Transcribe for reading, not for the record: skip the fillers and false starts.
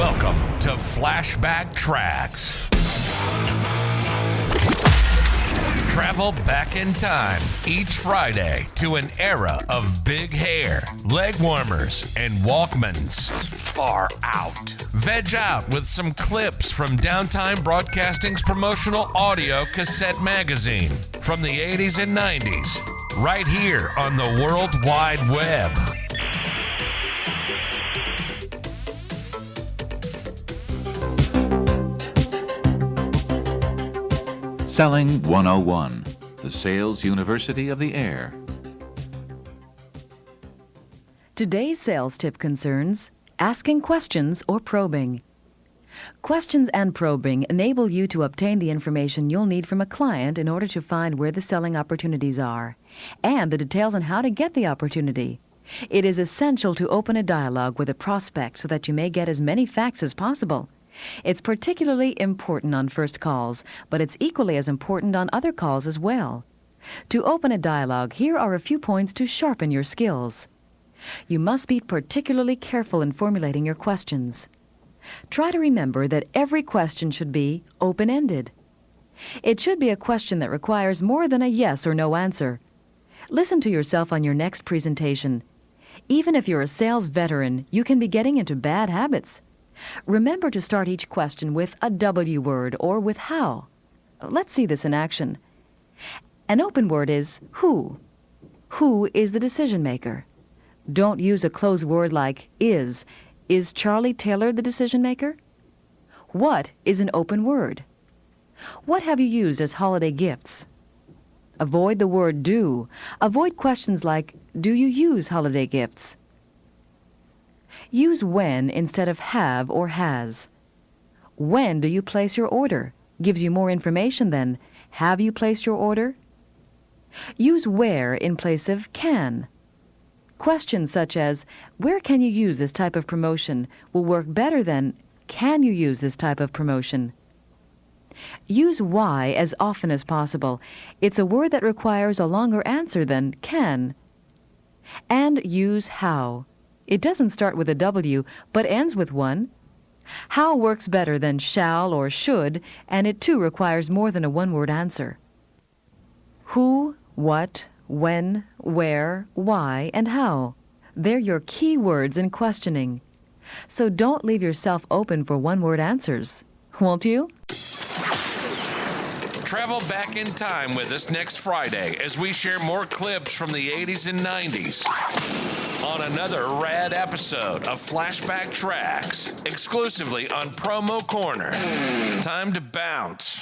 Welcome to Flashback Tracks. Travel back in time each Friday to an era of big hair, leg warmers, and Walkmans. Far out. Veg out with some clips from Downtime Broadcasting's promotional audio cassette magazine from the 80s and 90s, right here on the World Wide Web. Selling 101, the Sales University of the Air. Today's sales tip concerns asking questions or probing. Questions and probing enable you to obtain the information you'll need from a client in order to find where the selling opportunities are and the details on how to get the opportunity. It is essential to open a dialogue with a prospect so that you may get as many facts as possible. It's particularly important on first calls, but it's equally as important on other calls as well. To open a dialogue, here are a few points to sharpen your skills. You must be particularly careful in formulating your questions. Try to remember that every question should be open-ended. It should be a question that requires more than a yes or no answer. Listen to yourself on your next presentation. Even if you're a sales veteran, you can be getting into bad habits. Remember to start each question with a W word or with how. Let's see this in action. An open word is who. Who is the decision maker? Don't use a closed word like is. Is Charlie Taylor the decision maker? What is an open word? What have you used as holiday gifts? Avoid the word do. Avoid questions like, do you use holiday gifts? Use when instead of have or has. When do you place your order? Gives you more information than have you placed your order? Use where in place of can. Questions such as where can you use this type of promotion will work better than can you use this type of promotion? Use why as often as possible. It's a word that requires a longer answer than can. And use how. It doesn't start with a W, but ends with one. How works better than shall or should, and it too requires more than a one-word answer. Who, what, when, where, why, and how. They're your key words in questioning. So don't leave yourself open for one-word answers, won't you? Travel back in time with us next Friday as we share more clips from the 80s and 90s on another rad episode of Flashback Tracks, exclusively on Promo Corner. Time to bounce.